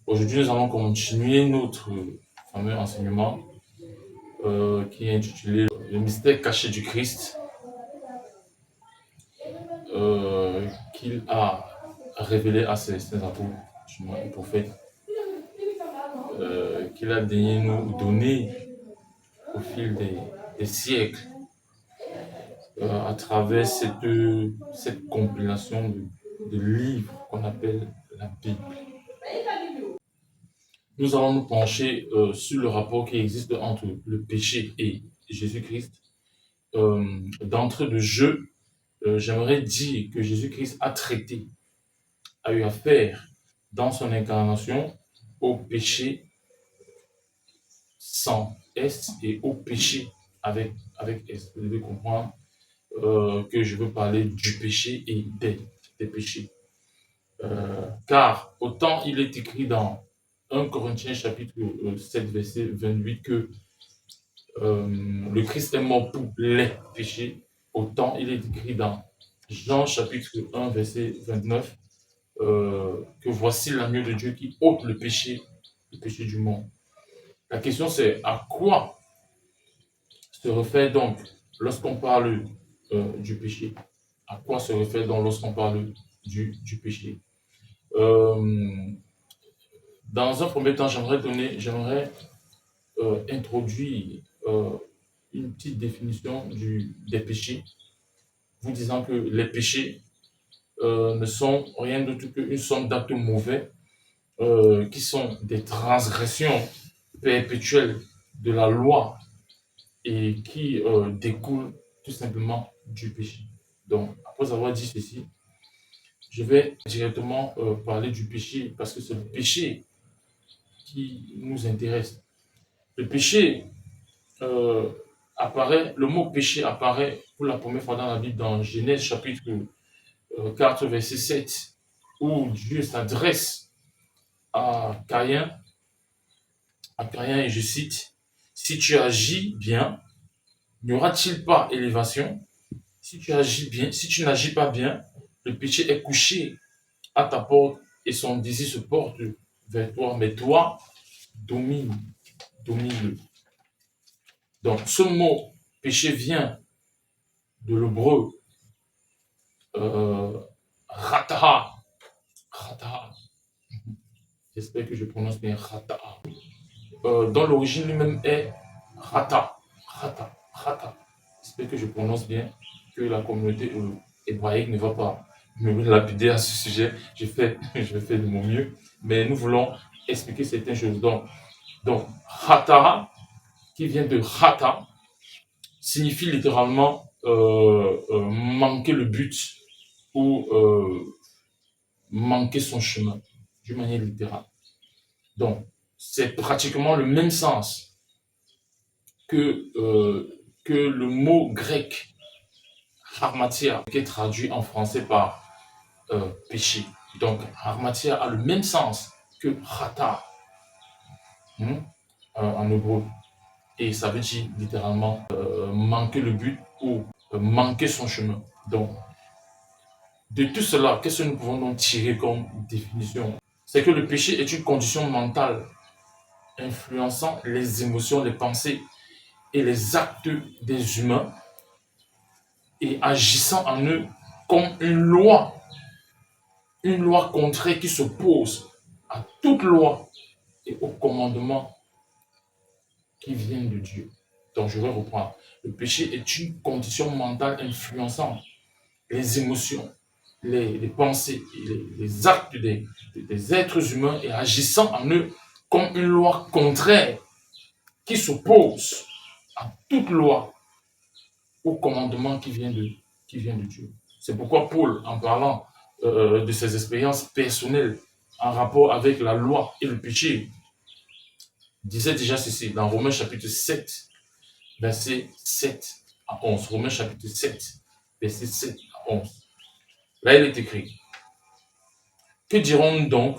Aujourd'hui, nous allons continuer notre fameux enseignement qui est intitulé Le mystère caché du Christ, qu'il a révélé à ses saints apôtres et prophètes, qu'il a daigné nous donner au fil des siècles à travers cette compilation de livres qu'on appelle la Bible. Nous allons nous pencher sur le rapport qui existe entre le péché et Jésus-Christ. D'entrée de jeu, j'aimerais dire que Jésus-Christ a eu affaire dans son incarnation au péché sans S et au péché avec S. Vous devez comprendre que je veux parler du péché et des péchés. Car autant il est écrit dans 1 Corinthiens chapitre 7 verset 28 que le Christ est mort pour les péchés, autant il est écrit dans Jean chapitre 1 verset 29 que voici l'agneau de Dieu qui ôte le péché du monde. La question c'est à quoi se réfère donc lorsqu'on parle du péché? À quoi se réfère donc lorsqu'on parle du péché? Dans un premier temps, j'aimerais introduire une petite définition des péchés, vous disant que les péchés ne sont rien d'autre qu'une somme d'actes mauvais qui sont des transgressions perpétuelles de la loi et qui découlent tout simplement du péché. Donc, après avoir dit ceci, je vais directement parler du péché parce que c'est le péché qui nous intéresse. Le péché le mot péché apparaît pour la première fois dans la Bible dans Genèse chapitre 4 verset 7 où Dieu s'adresse à Caïn et je cite, si tu agis bien, n'y aura-t-il pas élévation? Si tu agis bien, si tu n'agis pas bien, le péché est couché à ta porte et son désir se porte vers toi, mais toi, domine-le. Donc, ce mot péché vient de l'hébreu rataha. Rataha. J'espère que je prononce bien rataha. Dont l'origine lui-même est rata. Rata. Rata. J'espère que je prononce bien, que la communauté hébraïque ne va pas me lapider à ce sujet. Je vais faire de mon mieux. Mais nous voulons expliquer certaines choses. Donc rata, qui vient de rata, signifie littéralement manquer le but ou manquer son chemin, d'une manière littérale. Donc, c'est pratiquement le même sens que le mot grec harmatia, qui est traduit en français par péché. Donc, harmatia a le même sens que rata en hébreu. Et ça veut dire littéralement manquer le but ou manquer son chemin. Donc, de tout cela, qu'est-ce que nous pouvons donc tirer comme définition? C'est que le péché est une condition mentale influençant les émotions, les pensées et les actes des humains et agissant en eux comme une loi contraire qui s'oppose à toute loi et aux commandements qui viennent de Dieu. Donc je vais reprendre. Le péché est une condition mentale influençant les émotions, les pensées et les actes des êtres humains et agissant en eux comme une loi contraire qui s'oppose à toute loi, au commandement qui vient de Dieu. C'est pourquoi Paul, en parlant de ses expériences personnelles en rapport avec la loi et le péché, disait déjà ceci dans Romains chapitre 7, verset 7 à 11. Romains chapitre 7, verset 7 à 11. Là, il est écrit, que dirons-nous donc?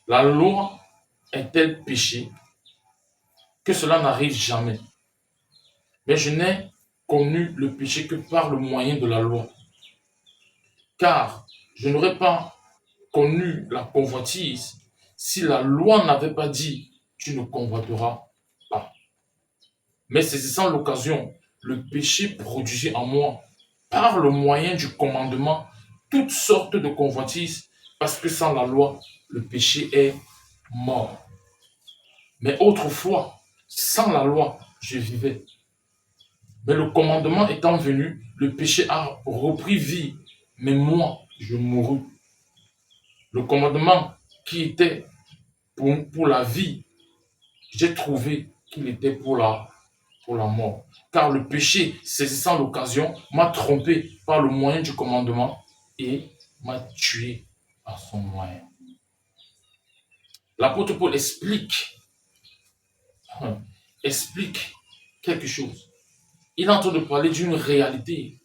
La loi est-elle péché? Que cela n'arrive jamais. Mais je n'ai connu le péché que par le moyen de la loi. Car je n'aurais pas connu la convoitise si la loi n'avait pas dit tu ne convoiteras pas. Mais saisissant l'occasion, le péché produisit en moi, par le moyen du commandement, toutes sortes de convoitises, parce que sans la loi, le péché est mort. Mais autrefois, sans la loi, je vivais. Mais le commandement étant venu, le péché a repris vie, mais moi, je mourus. Le commandement qui était pour la vie, j'ai trouvé qu'il était pour la mort. Car le péché, saisissant l'occasion, m'a trompé par le moyen du commandement et m'a tué par son moyen. L'apôtre Paul explique quelque chose. Il est en train de parler d'une réalité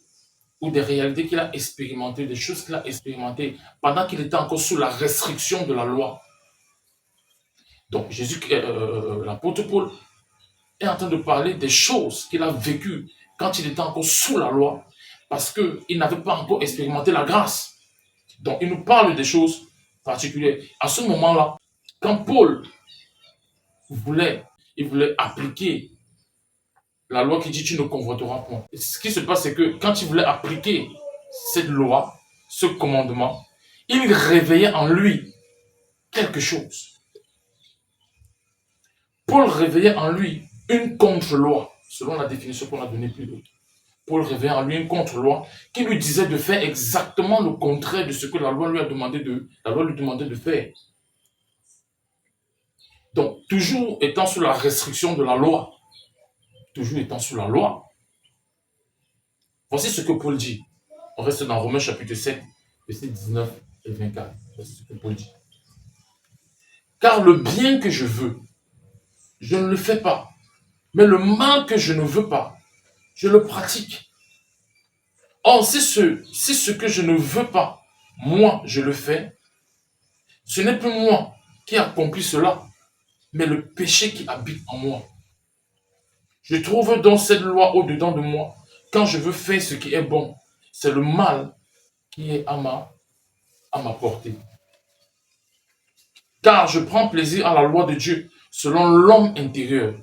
ou des réalités qu'il a expérimentées, des choses qu'il a expérimentées pendant qu'il était encore sous la restriction de la loi. Donc, l'apôtre Paul est en train de parler des choses qu'il a vécues quand il était encore sous la loi, parce qu'il n'avait pas encore expérimenté la grâce. Donc, il nous parle des choses particulières. À ce moment-là, quand Paul voulait, il voulait appliquer la loi qui dit tu ne convoiteras point. Ce qui se passe, c'est que quand il voulait appliquer cette loi, ce commandement, il réveillait en lui quelque chose. Paul réveillait en lui une contre-loi, selon la définition qu'on a donnée plus tôt. Paul réveillait en lui une contre-loi qui lui disait de faire exactement le contraire de ce que la loi lui demandait de faire. Donc, toujours étant sous la restriction de la loi, toujours étant sous la loi, voici ce que Paul dit. On reste dans Romains chapitre 7, versets 19 et 24. Voici ce que Paul dit. Car le bien que je veux, je ne le fais pas. Mais le mal que je ne veux pas, je le pratique. Or, si ce que je ne veux pas, moi, je le fais, ce n'est plus moi qui accomplis cela, mais le péché qui habite en moi. Je trouve donc cette loi au-dedans de moi. Quand je veux faire ce qui est bon, c'est le mal qui est à ma portée. Car je prends plaisir à la loi de Dieu selon l'homme intérieur.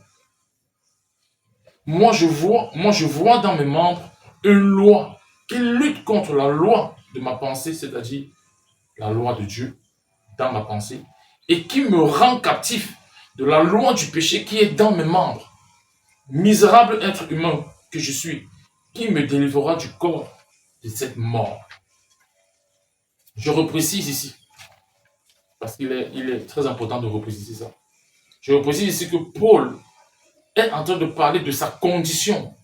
Moi je vois dans mes membres une loi qui lutte contre la loi de ma pensée, c'est-à-dire la loi de Dieu dans ma pensée, et qui me rend captif de la loi du péché qui est dans mes membres. Misérable être humain que je suis, qui me délivrera du corps de cette mort. Je reprécise ici, parce qu'il est très important de repréciser ça. Je reprécise ici que Paul est en train de parler de sa condition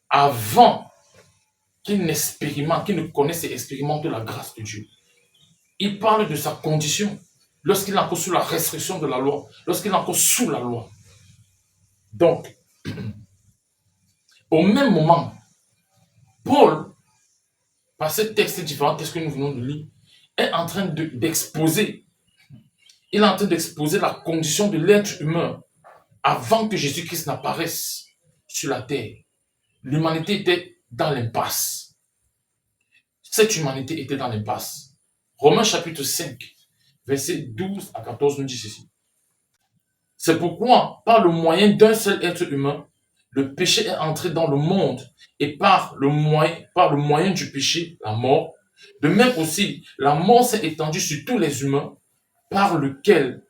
avant qu'il ne connaisse et expérimente la grâce de Dieu. Il parle de sa condition lorsqu'il est encore sous la restriction de la loi, lorsqu'il est encore sous la loi. Donc, au même moment, Paul, par ces textes différents, qu'est-ce que nous venons de lire, est en train d'exposer, il est en train d'exposer la condition de l'être humain avant que Jésus-Christ n'apparaisse sur la terre. L'humanité était dans l'impasse. Cette humanité était dans l'impasse. Romains chapitre 5, versets 12 à 14 nous dit ceci. C'est pourquoi, par le moyen d'un seul être humain, le péché est entré dans le monde, et par le moyen du péché, la mort. De même aussi, la mort s'est étendue sur tous les humains, par lequel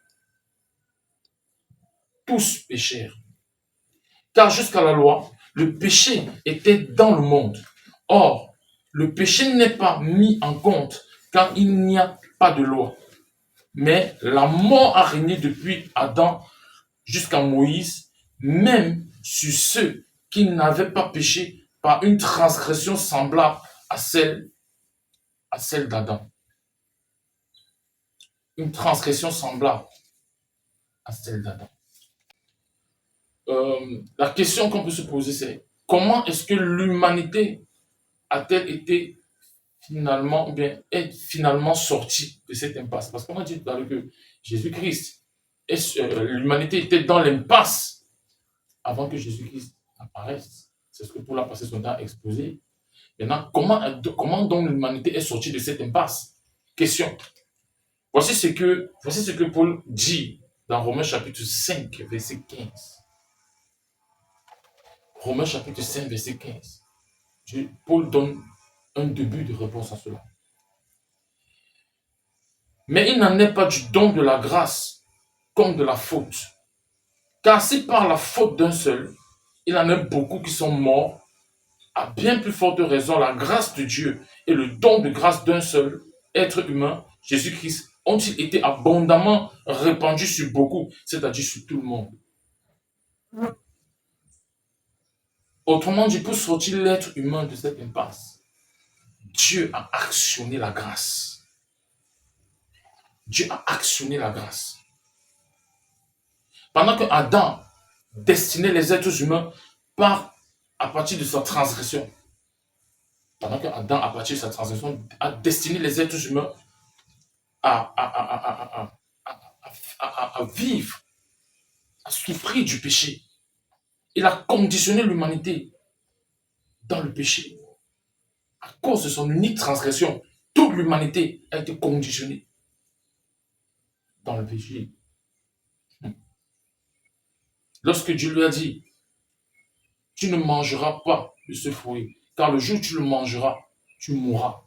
tous péchèrent. Car jusqu'à la loi, le péché était dans le monde. Or, le péché n'est pas mis en compte car il n'y a pas de loi. Mais la mort a régné depuis Adam jusqu'à Moïse, même sur ceux qui n'avaient pas péché par une transgression semblable à celle d'Adam. Une transgression semblable à celle d'Adam. La question qu'on peut se poser, c'est comment est-ce que l'humanité a-t-elle été finalement, ou bien est finalement sortie de cette impasse? Parce qu'on a dit tout à l'heure que Jésus-Christ, l'humanité était dans l'impasse avant que Jésus-Christ apparaisse. C'est ce que Paul a passé son temps à exposer. Maintenant, comment donc l'humanité est sortie de cette impasse? Question. Voici ce que Paul dit dans Romains chapitre 5, verset 15. Romains chapitre 5, verset 15. Paul donne un début de réponse à cela. Mais il n'en est pas du don de la grâce comme de la faute. Car si par la faute d'un seul, il en est beaucoup qui sont morts, à bien plus forte raison, la grâce de Dieu et le don de grâce d'un seul être humain, Jésus-Christ, ont-ils été abondamment répandus sur beaucoup, c'est-à-dire sur tout le monde. Autrement dit, pour sortir l'être humain de cette impasse, Dieu a actionné la grâce. Dieu a actionné la grâce. Pendant que Adam destinait les êtres humains à partir de sa transgression, pendant que Adam, à partir de sa transgression, a destiné les êtres humains à, à, à, à, à vivre, à souffrir du péché. Il a conditionné l'humanité dans le péché. À cause de son unique transgression, toute l'humanité a été conditionnée dans le péché. Lorsque Dieu lui a dit, tu ne mangeras pas de ce fruit, car le jour où tu le mangeras, tu mourras.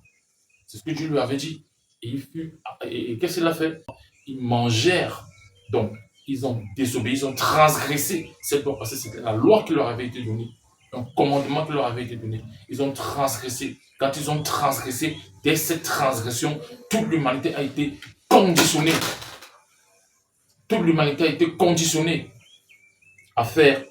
C'est ce que Dieu lui avait dit. Et qu'est-ce qu'il a fait? Ils mangèrent. Donc, ils ont désobéi, ils ont transgressé cette loi, parce que c'était la loi qui leur avait été donnée, un commandement qui leur avait été donné. Ils ont transgressé. Quand ils ont transgressé, dès cette transgression, toute l'humanité a été conditionnée. Toute l'humanité a été conditionnée à faire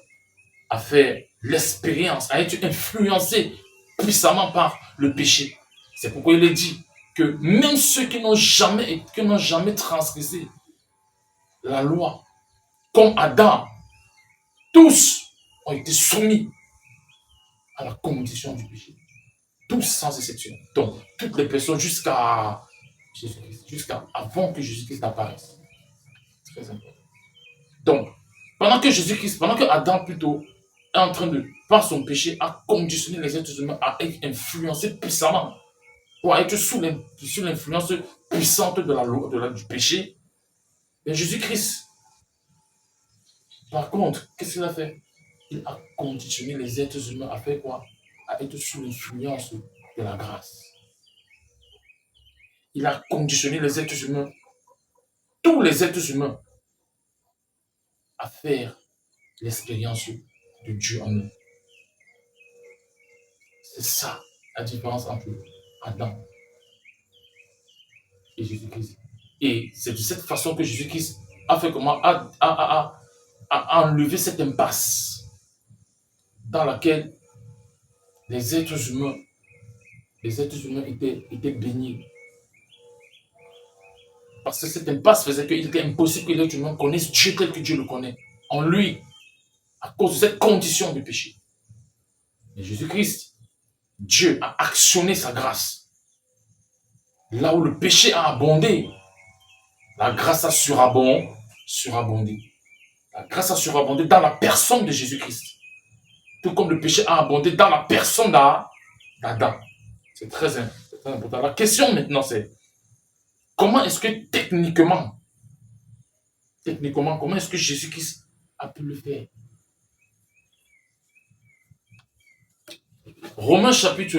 l'expérience, à être influencée puissamment par le péché. C'est pourquoi il est dit que même ceux qui n'ont jamais transgressé la loi, comme Adam, tous ont été soumis à la condition du péché. Tous sans exception. Donc, toutes les personnes jusqu'à Jésus-Christ, jusqu'à avant que Jésus-Christ apparaisse. Très important. Donc, pendant que Adam plutôt est en train de, par son péché, à conditionner les êtres humains à être influencés puissamment, pour être sous l'influence puissante de la loi, du péché, mais Jésus-Christ, par contre, qu'est-ce qu'il a fait? Il a conditionné les êtres humains à faire quoi? À être sous l'influence de la grâce. Il a conditionné les êtres humains, tous les êtres humains, à faire l'expérience de Dieu en eux. C'est ça la différence entre Adam et Jésus-Christ. Et c'est de cette façon que Jésus-Christ a fait comment? A enlevé cette impasse dans laquelle les êtres humains étaient baignés. Parce que cette impasse faisait qu'il était impossible que l'être humain connaisse Dieu tel que Dieu le connaît. En lui, à cause de cette condition de péché. Mais Jésus-Christ, Dieu a actionné sa grâce. Là où le péché a abondé, la grâce a surabondé. La grâce a surabondé dans la personne de Jésus-Christ. Tout comme le péché a abondé dans la personne d'Adam. C'est très important. La question maintenant c'est, comment est-ce que techniquement, comment est-ce que Jésus-Christ a pu le faire? Romains chapitre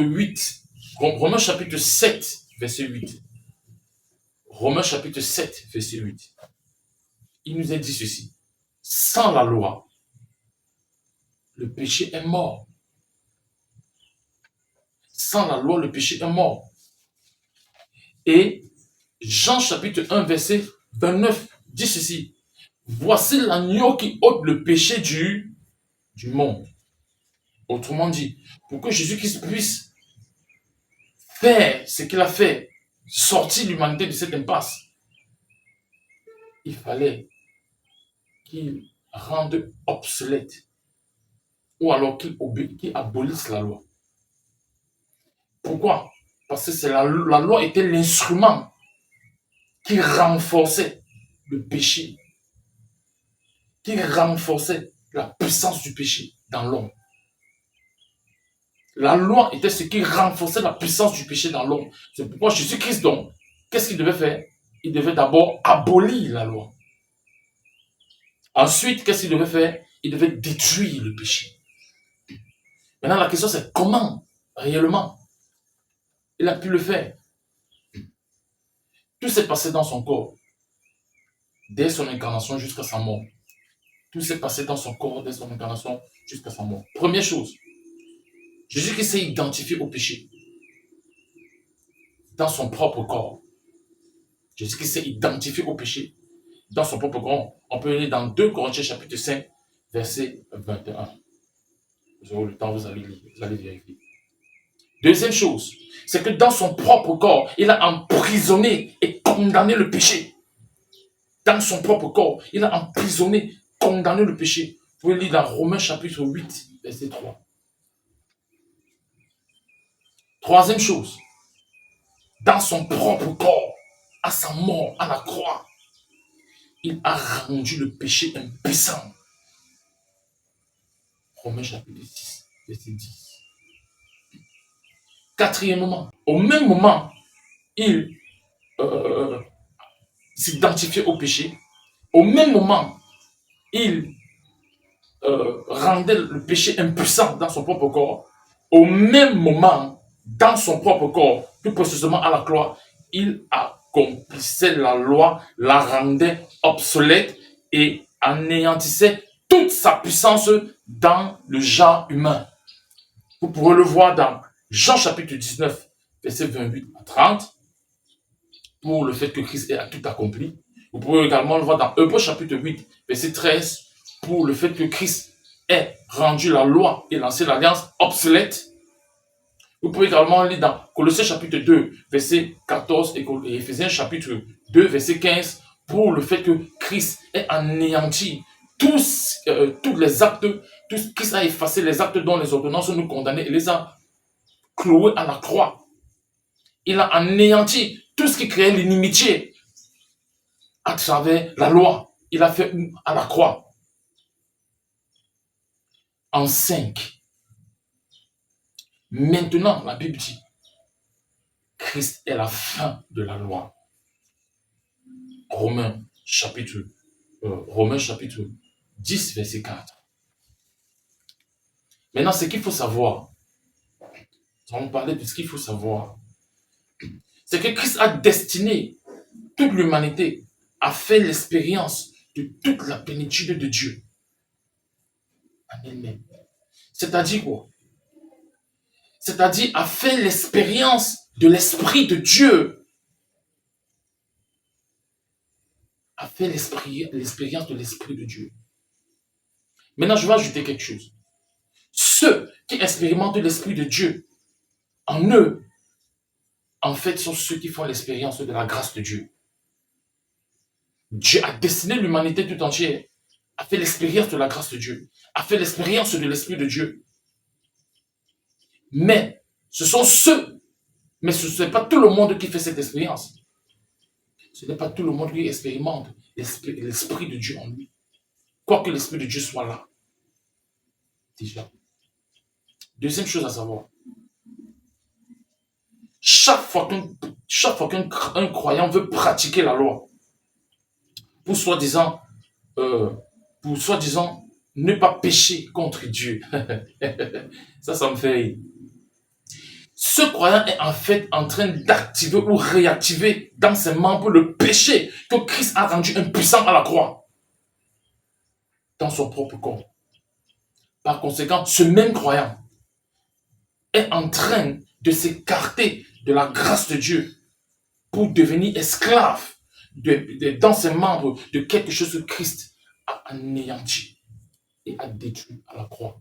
7, verset 8. Romains chapitre 7, verset 8. Il nous a dit ceci. Sans la loi, le péché est mort. Sans la loi, le péché est mort. Et Jean chapitre 1, verset 29 dit ceci. Voici l'agneau qui ôte le péché du monde. Autrement dit, pour que Jésus-Christ puisse faire ce qu'il a fait, sortir l'humanité de cette impasse, il fallait qu'il rende obsolète ou alors qu'il abolisse la loi. Pourquoi? Parce que la loi était l'instrument qui renforçait le péché, qui renforçait la puissance du péché dans l'homme. La loi était ce qui renforçait la puissance du péché dans l'homme. C'est pourquoi Jésus-Christ, donc, qu'est-ce qu'il devait faire? il devait d'abord abolir la loi. Ensuite, qu'est-ce qu'il devait faire? Il devait détruire le péché. Maintenant, la question c'est comment, réellement, il a pu le faire? Tout s'est passé dans son corps, dès son incarnation jusqu'à sa mort. Tout s'est passé dans son corps, dès son incarnation jusqu'à sa mort. Première chose, Jésus qui s'est identifié au péché dans son propre corps. Jésus qui s'est identifié au péché dans son propre corps. On peut lire dans 2 Corinthiens chapitre 5, verset 21. Vous aurez le temps, vous allez lire, vous allez vérifier. Deuxième chose, c'est que dans son propre corps, il a emprisonné et condamné le péché. Dans son propre corps, il a emprisonné, condamné le péché. Vous pouvez lire dans Romains chapitre 8, verset 3. Troisième chose, dans son propre corps, à sa mort, à la croix, il a rendu le péché impuissant. Romains chapitre 6, verset 10. Quatrièmement, au même moment, il s'identifiait au péché. Au même moment, il rendait le péché impuissant dans son propre corps. Au même moment, dans son propre corps, plus précisément à la croix, il accomplissait la loi, la rendait obsolète et anéantissait toute sa puissance dans le genre humain. Vous pourrez le voir dans Jean chapitre 19, verset 28 à 30, pour le fait que Christ ait tout accompli. Vous pouvez également le voir dans Hébreux chapitre 8, verset 13, pour le fait que Christ ait rendu la loi et lancé l'alliance obsolète. Vous pouvez également lire dans Colossiens chapitre 2, verset 14 et Éphésiens chapitre 2, verset 15, pour le fait que Christ ait anéanti tous les actes, Christ a effacé les actes dont les ordonnances nous condamnaient et les a cloués à la croix. Il a anéanti tout ce qui créait l'inimitié à travers la loi. Il a fait à la croix. En 5. Maintenant, la Bible dit, Christ est la fin de la loi. Romains chapitre 10, verset 4. Maintenant, ce qu'il faut savoir, nous allons parler de ce qu'il faut savoir, c'est que Christ a destiné toute l'humanité à faire l'expérience de toute la plénitude de Dieu en elle-même. C'est-à-dire quoi? C'est-à-dire à faire l'expérience de l'Esprit de Dieu. À faire l'expérience de l'Esprit de Dieu. Maintenant, je vais ajouter quelque chose. Ceux qui expérimentent l'Esprit de Dieu en eux, en fait, sont ceux qui font l'expérience de la grâce de Dieu. Dieu a destiné l'humanité tout entière à faire l'expérience de la grâce de Dieu, à faire l'expérience de l'Esprit de Dieu. Mais ce sont ceux, mais ce n'est pas tout le monde qui fait cette expérience. Ce n'est pas tout le monde qui expérimente l'Esprit de Dieu en lui. Quoique l'Esprit de Dieu soit là. Déjà. Deuxième chose à savoir. Chaque fois qu'un croyant veut pratiquer la loi, pour soi-disant ne pas pécher contre Dieu. Ça me fait rire. Ce croyant est en fait en train d'activer ou réactiver dans ses membres le péché que Christ a rendu impuissant à la croix, dans son propre corps. Par conséquent, ce même croyant est en train de s'écarter de la grâce de Dieu pour devenir esclave dans ses membres de quelque chose que Christ a anéanti et a détruit à la croix.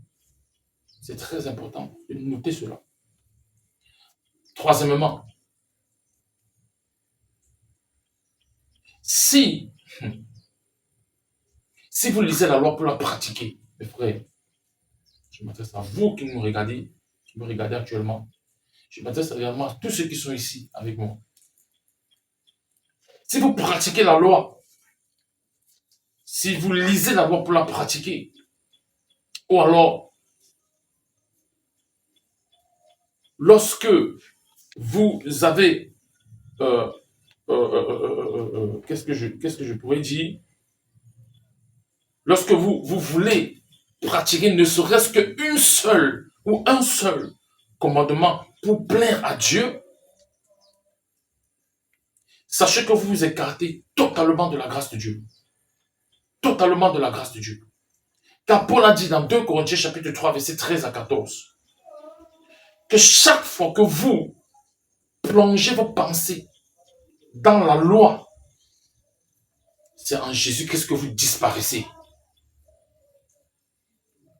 C'est très important de noter cela. Troisièmement, si vous lisez la loi pour la pratiquer, mes frères, je m'adresse à vous qui me regardez actuellement, je m'adresse également à tous ceux qui sont ici avec moi. Si vous pratiquez la loi, si vous lisez la loi pour la pratiquer, ou alors, lorsque vous avez qu'est-ce que je pourrais dire? Lorsque vous voulez pratiquer ne serait-ce qu'une seule ou un seul commandement pour plaire à Dieu, sachez que vous vous écartez totalement de la grâce de Dieu. Totalement de la grâce de Dieu. Car Paul a dit dans 2 Corinthiens chapitre 3, versets 13 à 14, que chaque fois que vous plongez vos pensées dans la loi, c'est en Jésus-Christ que vous disparaissez.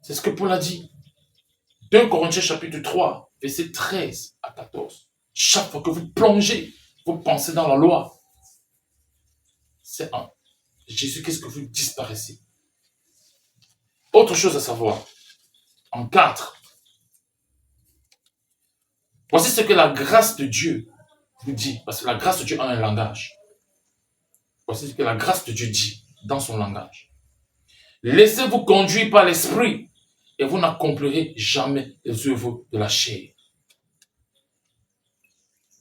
C'est ce que Paul a dit. 2 Corinthiens chapitre 3, versets 13 à 14. Chaque fois que vous plongez vos pensées dans la loi, c'est en Jésus-Christ que vous disparaissez. Autre chose à savoir, en 4, voici ce que la grâce de Dieu vous dit, parce que la grâce de Dieu a un langage. Voici ce que la grâce de Dieu dit dans son langage. Laissez-vous conduire par l'esprit et vous n'accomplirez jamais les œuvres de la chair.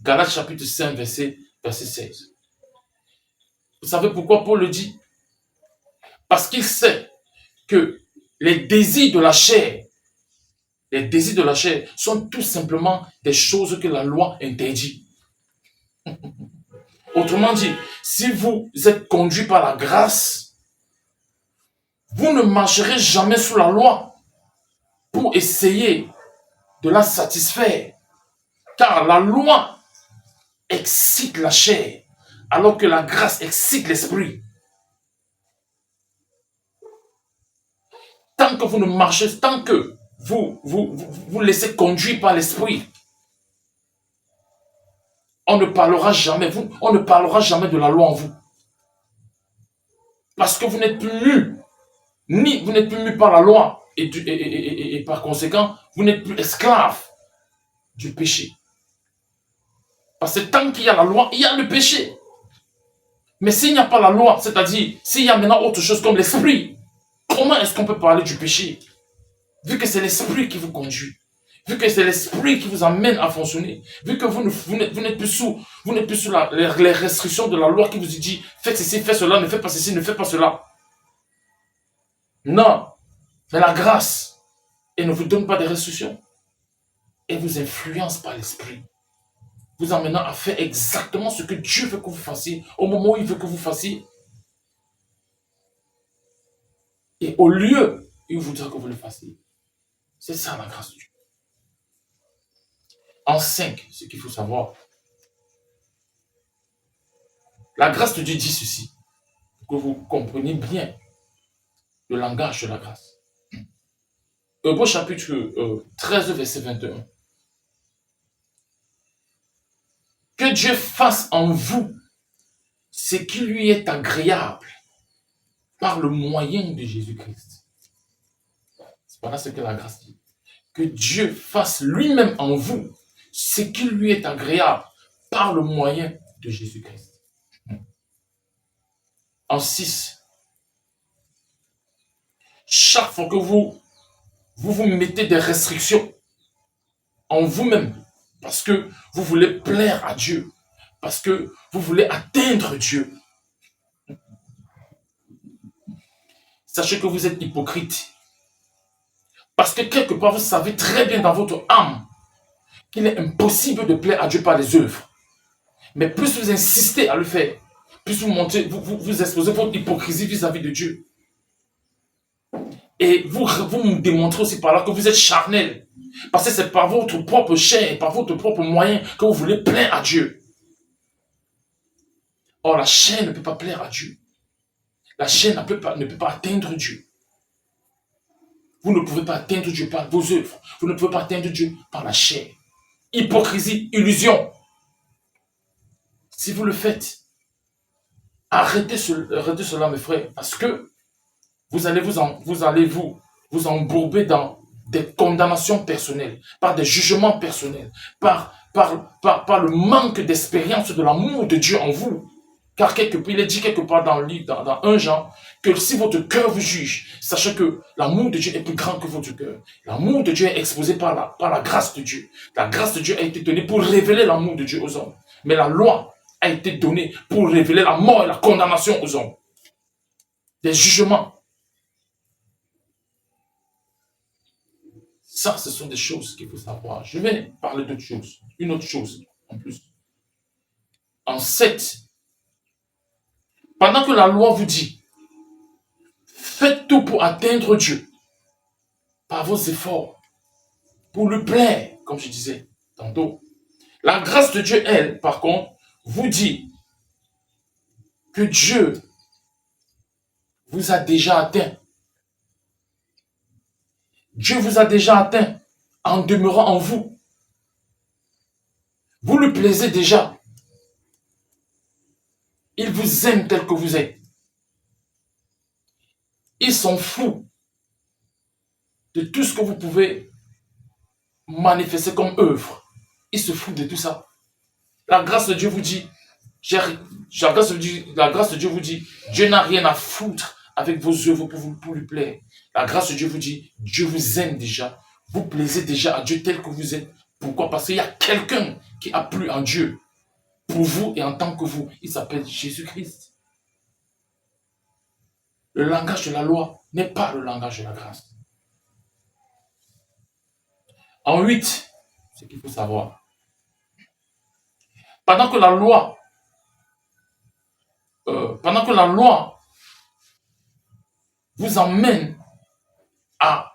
Galates chapitre 5, verset 16. Vous savez pourquoi Paul le dit? Parce qu'il sait que les désirs de la chair sont tout simplement des choses que la loi interdit. Autrement dit, si vous êtes conduit par la grâce, vous ne marcherez jamais sous la loi pour essayer de la satisfaire. Car la loi excite la chair, alors que la grâce excite l'esprit. Tant que vous ne marchez, tant que vous laissez conduire par l'esprit, on ne parlera jamais de la loi en vous. Parce que vous n'êtes plus mu par la loi et par conséquent, vous n'êtes plus esclave du péché. Parce que tant qu'il y a la loi, il y a le péché. Mais s'il n'y a pas la loi, c'est-à-dire s'il y a maintenant autre chose comme l'esprit, comment est-ce qu'on peut parler du péché? Vu que c'est l'esprit qui vous conduit, vu que c'est l'esprit qui vous amène à fonctionner, vu que vous n'êtes plus sous les restrictions de la loi qui vous dit faites ceci, faites cela, ne faites pas ceci, ne faites pas cela. Non, mais la grâce, elle ne vous donne pas de restrictions. Elle vous influence par l'esprit, vous amenant à faire exactement ce que Dieu veut que vous fassiez, au moment où il veut que vous fassiez. Et au lieu où il voudra que vous le fassiez. C'est ça la grâce de Dieu. En 5, ce qu'il faut savoir. La grâce de Dieu dit ceci, pour que vous compreniez bien le langage de la grâce. Hébreux chapitre 13, verset 21. Que Dieu fasse en vous ce qui lui est agréable par le moyen de Jésus-Christ. C'est voilà ce que la grâce dit. Que Dieu fasse lui-même en vous ce qui lui est agréable par le moyen de Jésus-Christ. En 6, chaque fois que vous mettez des restrictions en vous-même, parce que vous voulez plaire à Dieu, parce que vous voulez atteindre Dieu, sachez que vous êtes hypocrite. Parce que quelque part, vous savez très bien dans votre âme qu'il est impossible de plaire à Dieu par les œuvres. Mais plus vous insistez à le faire, plus vous exposez votre hypocrisie vis-à-vis de Dieu. Et vous me démontrez aussi par là que vous êtes charnel. Parce que c'est par votre propre chair et par votre propre moyen que vous voulez plaire à Dieu. Or, la chair ne peut pas plaire à Dieu. La chair ne peut pas atteindre Dieu. Vous ne pouvez pas atteindre Dieu par vos œuvres. Vous ne pouvez pas atteindre Dieu par la chair. Hypocrisie, illusion. Si vous le faites, arrêtez cela, mes frères, parce que vous allez vous embourber dans des condamnations personnelles, par des jugements personnels, par le manque d'expérience de l'amour de Dieu en vous. Car il est dit quelque part dans 1 Jean, que si votre cœur vous juge, sachez que l'amour de Dieu est plus grand que votre cœur. L'amour de Dieu est exposé par la grâce de Dieu. La grâce de Dieu a été donnée pour révéler l'amour de Dieu aux hommes. Mais la loi a été donné pour révéler la mort et la condamnation aux hommes. Des jugements. Ça, ce sont des choses qu'il faut savoir. Je vais parler d'autre chose. Une autre chose en plus. En 7, pendant que la loi vous dit, faites tout pour atteindre Dieu par vos efforts, pour le plaire, comme je disais tantôt. La grâce de Dieu, elle, par contre, vous dit que Dieu vous a déjà atteint. Dieu vous a déjà atteint en demeurant en vous. Vous le plaisez déjà. Il vous aime tel que vous êtes. Il s'en fout de tout ce que vous pouvez manifester comme œuvre. Il se fout de tout ça. La grâce de Dieu vous dit, la grâce de Dieu vous dit, Dieu n'a rien à foutre avec vos œuvres pour lui plaire. La grâce de Dieu vous dit, Dieu vous aime déjà. Vous plaisez déjà à Dieu tel que vous êtes. Pourquoi? Parce qu'il y a quelqu'un qui a plu en Dieu pour vous et en tant que vous. Il s'appelle Jésus-Christ. Le langage de la loi n'est pas le langage de la grâce. En 8, ce qu'il faut savoir. Pendant que la loi vous emmène à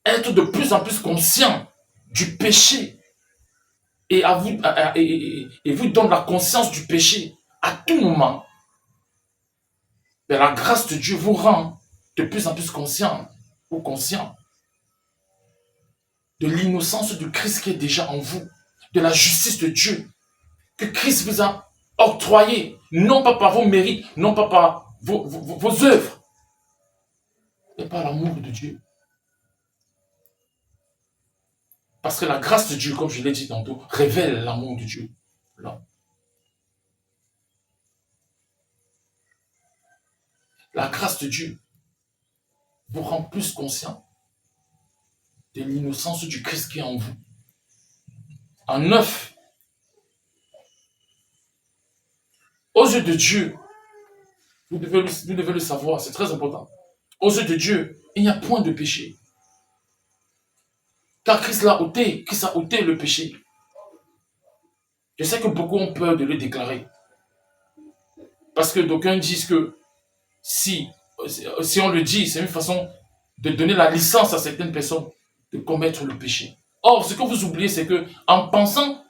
être de plus en plus conscient du péché et vous donne la conscience du péché à tout moment, mais la grâce de Dieu vous rend de plus en plus conscient ou conscient de l'innocence du Christ qui est déjà en vous, de la justice de Dieu que Christ vous a octroyé, non pas par vos mérites, non pas par vos œuvres, mais par l'amour de Dieu. Parce que la grâce de Dieu, comme je l'ai dit tantôt, révèle l'amour de Dieu. Là. La grâce de Dieu vous rend plus conscient de l'innocence du Christ qui est en vous. En 9, aux yeux de Dieu, vous devez le savoir, c'est très important. Aux yeux de Dieu, il n'y a point de péché. Car Christ a ôté le péché. Je sais que beaucoup ont peur de le déclarer. Parce que d'aucuns disent que si on le dit, c'est une façon de donner la licence à certaines personnes de commettre le péché. Or, ce que vous oubliez, c'est que en pensant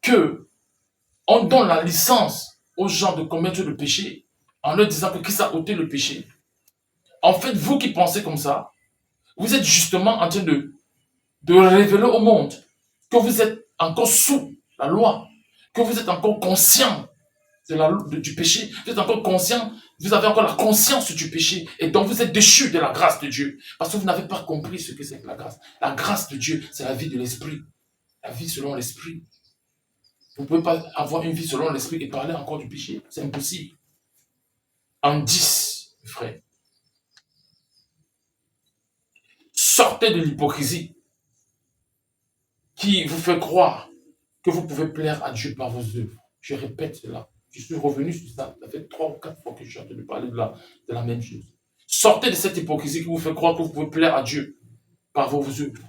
que on donne la licence aux gens de commettre le péché, en leur disant que Christ a ôté le péché, en fait, vous qui pensez comme ça, vous êtes justement en train de révéler au monde que vous êtes encore sous la loi, que vous êtes encore conscient du péché, vous êtes encore conscient, vous avez encore la conscience du péché, et donc vous êtes déchu de la grâce de Dieu, parce que vous n'avez pas compris ce que c'est que la grâce. La grâce de Dieu, c'est la vie de l'esprit, la vie selon l'esprit. Vous ne pouvez pas avoir une vie selon l'esprit et parler encore du péché, c'est impossible. En 10, frère, sortez de l'hypocrisie qui vous fait croire que vous pouvez plaire à Dieu par vos œuvres. Je répète cela. Je suis revenu sur ça. Ça fait 3 ou 4 fois que je suis en train de parler de la même chose. Sortez de cette hypocrisie qui vous fait croire que vous pouvez plaire à Dieu par vos œuvres.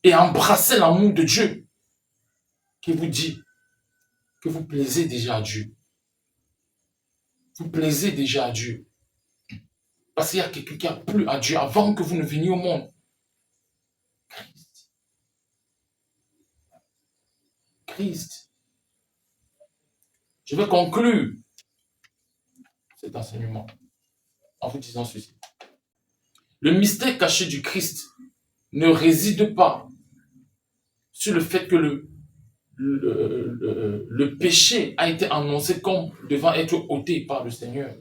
Et embrassez l'amour de Dieu qui vous dit que vous plaisez déjà à Dieu. Vous plaisez déjà à Dieu. Parce qu'il y a quelqu'un qui a plu à Dieu avant que vous ne veniez au monde. Christ. Je vais conclure cet enseignement en vous disant ceci. Le mystère caché du Christ ne réside pas sur le fait que le péché a été annoncé comme devant être ôté par le Seigneur.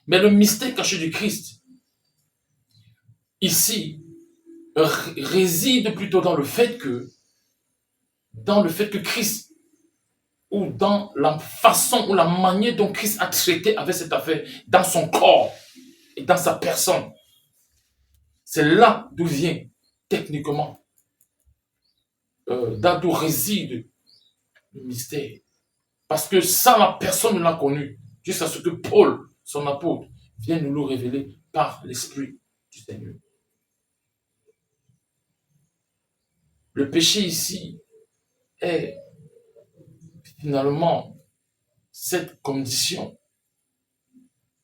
Mais le mystère caché du Christ, ici, réside plutôt dans le fait que Christ, ou dans la façon ou la manière dont Christ a traité avec cette affaire, dans son corps et dans sa personne. C'est là d'où vient, techniquement, là d'où réside le mystère. Parce que ça, la personne ne l'a connu, jusqu'à ce que Paul, son apôtre, vienne nous le révéler par l'Esprit du Seigneur. Le péché ici est finalement cette condition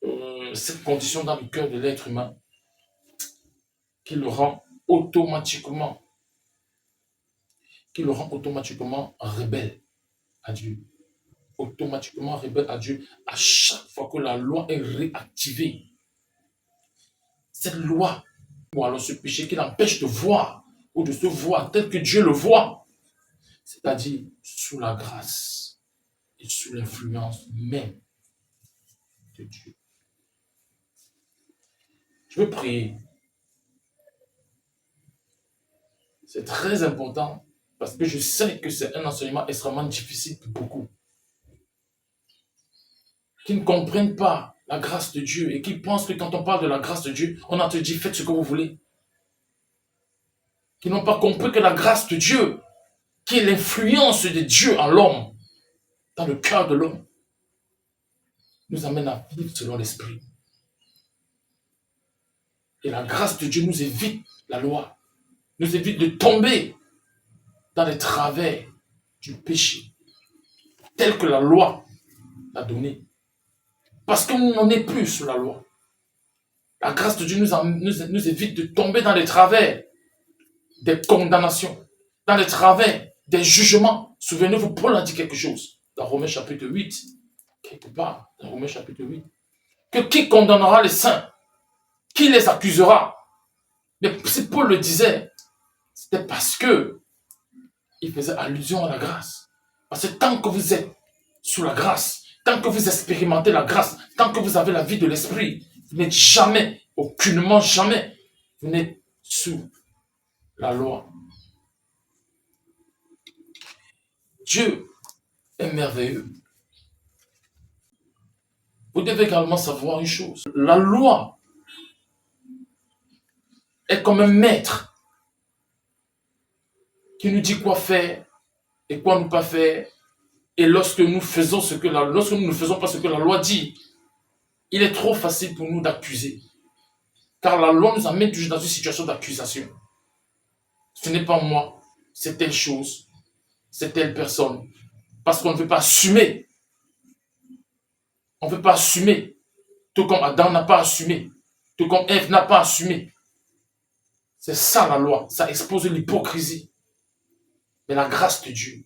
dans le cœur de l'être humain qui le rend automatiquement rebelle à Dieu. Automatiquement rebelle à Dieu à chaque fois que la loi est réactivée. Cette loi, ou alors ce péché qui l'empêche de voir ou de se voir tel que Dieu le voit, c'est-à-dire sous la grâce et sous l'influence même de Dieu. Je veux prier. C'est très important parce que je sais que c'est un enseignement extrêmement difficile pour beaucoup qui ne comprennent pas la grâce de Dieu et qui pensent que quand on parle de la grâce de Dieu, on a te dit faites ce que vous voulez. Qui n'ont pas compris que la grâce de Dieu, qui est l'influence de Dieu en l'homme, dans le cœur de l'homme, nous amène à vivre selon l'esprit. Et la grâce de Dieu nous évite la loi, nous évite de tomber dans les travers du péché, tel que la loi l'a donné. Parce que nous n'en est plus sous la loi. La grâce de Dieu nous évite de tomber dans les travers des condamnations, dans les travers des jugements. Souvenez-vous, Paul a dit quelque chose dans Romains chapitre 8, quelque part, dans Romains chapitre 8, que qui condamnera les saints? Qui les accusera? Mais si Paul le disait, c'était parce que il faisait allusion à la grâce. Parce que tant que vous êtes sous la grâce, tant que vous expérimentez la grâce, tant que vous avez la vie de l'esprit, vous n'êtes jamais, aucunement jamais, vous n'êtes sous la loi. Dieu est merveilleux. Vous devez également savoir une chose. La loi est comme un maître qui nous dit quoi faire et quoi ne pas faire. Et lorsque nous ne faisons pas ce que la loi dit, il est trop facile pour nous d'accuser. Car la loi nous amène toujours dans une situation d'accusation. Ce n'est pas moi, c'est telle chose, c'est telle personne. Parce qu'on ne veut pas assumer. On ne veut pas assumer. Tout comme Adam n'a pas assumé. Tout comme Ève n'a pas assumé. C'est ça la loi. Ça expose l'hypocrisie. Mais la grâce de Dieu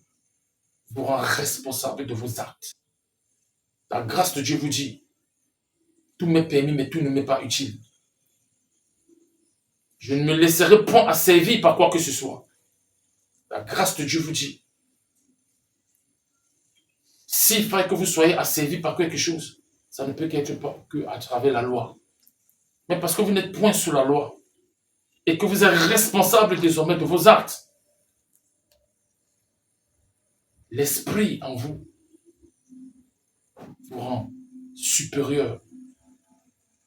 vous rend responsable de vos actes. La grâce de Dieu vous dit, tout m'est permis, mais tout ne m'est pas utile. Je ne me laisserai point asservir par quoi que ce soit. La grâce de Dieu vous dit, s'il fallait que vous soyez asservis par quelque chose, ça ne peut qu'être que à travers la loi. Mais parce que vous n'êtes point sous la loi et que vous êtes responsable désormais de vos actes, l'esprit en vous vous rend supérieur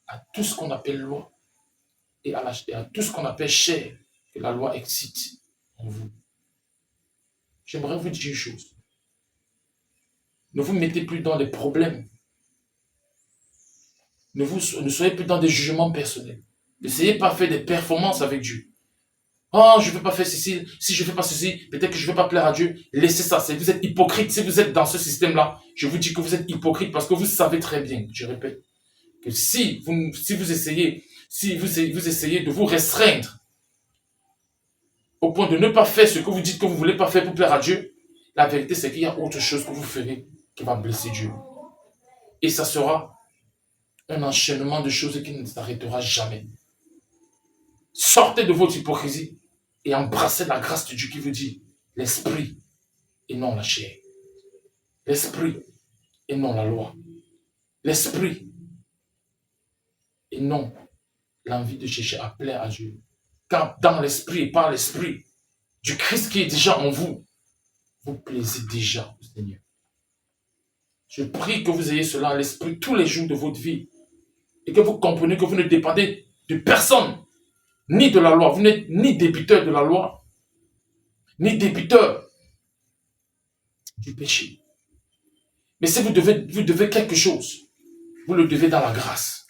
à tout ce qu'on appelle loi et à tout ce qu'on appelle chair que la loi excite en vous. J'aimerais vous dire une chose. Ne vous mettez plus dans des problèmes. Ne soyez plus dans des jugements personnels. N'essayez pas de faire des performances avec Dieu. Oh, je ne veux pas faire ceci. Si je ne fais pas ceci, peut-être que je ne vais pas plaire à Dieu. Laissez ça. Vous êtes hypocrite. Si vous êtes dans ce système-là, je vous dis que vous êtes hypocrite parce que vous savez très bien, je répète, que si vous essayez de vous restreindre au point de ne pas faire ce que vous dites que vous ne voulez pas faire pour plaire à Dieu, la vérité c'est qu'il y a autre chose que vous ferez qui va blesser Dieu. Et ça sera un enchaînement de choses qui ne s'arrêtera jamais. Sortez de votre hypocrisie et embrassez la grâce de Dieu qui vous dit l'esprit et non la chair. L'esprit et non la loi. L'esprit et non l'envie de chercher à plaire à Dieu. Car dans l'esprit et par l'esprit du Christ qui est déjà en vous, vous plaisez déjà au Seigneur. Je prie que vous ayez cela à l'esprit tous les jours de votre vie et que vous compreniez que vous ne dépendez de personne, ni de la loi. Vous n'êtes ni débiteur de la loi, ni débiteur du péché. Mais si vous devez quelque chose, vous le devez dans la grâce.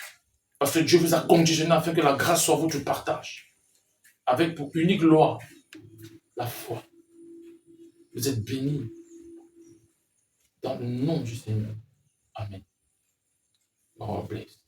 Parce que Dieu vous a conditionné afin que la grâce soit votre partage. Avec pour unique loi la foi. Vous êtes bénis dans le nom du Seigneur. Amen. God bless.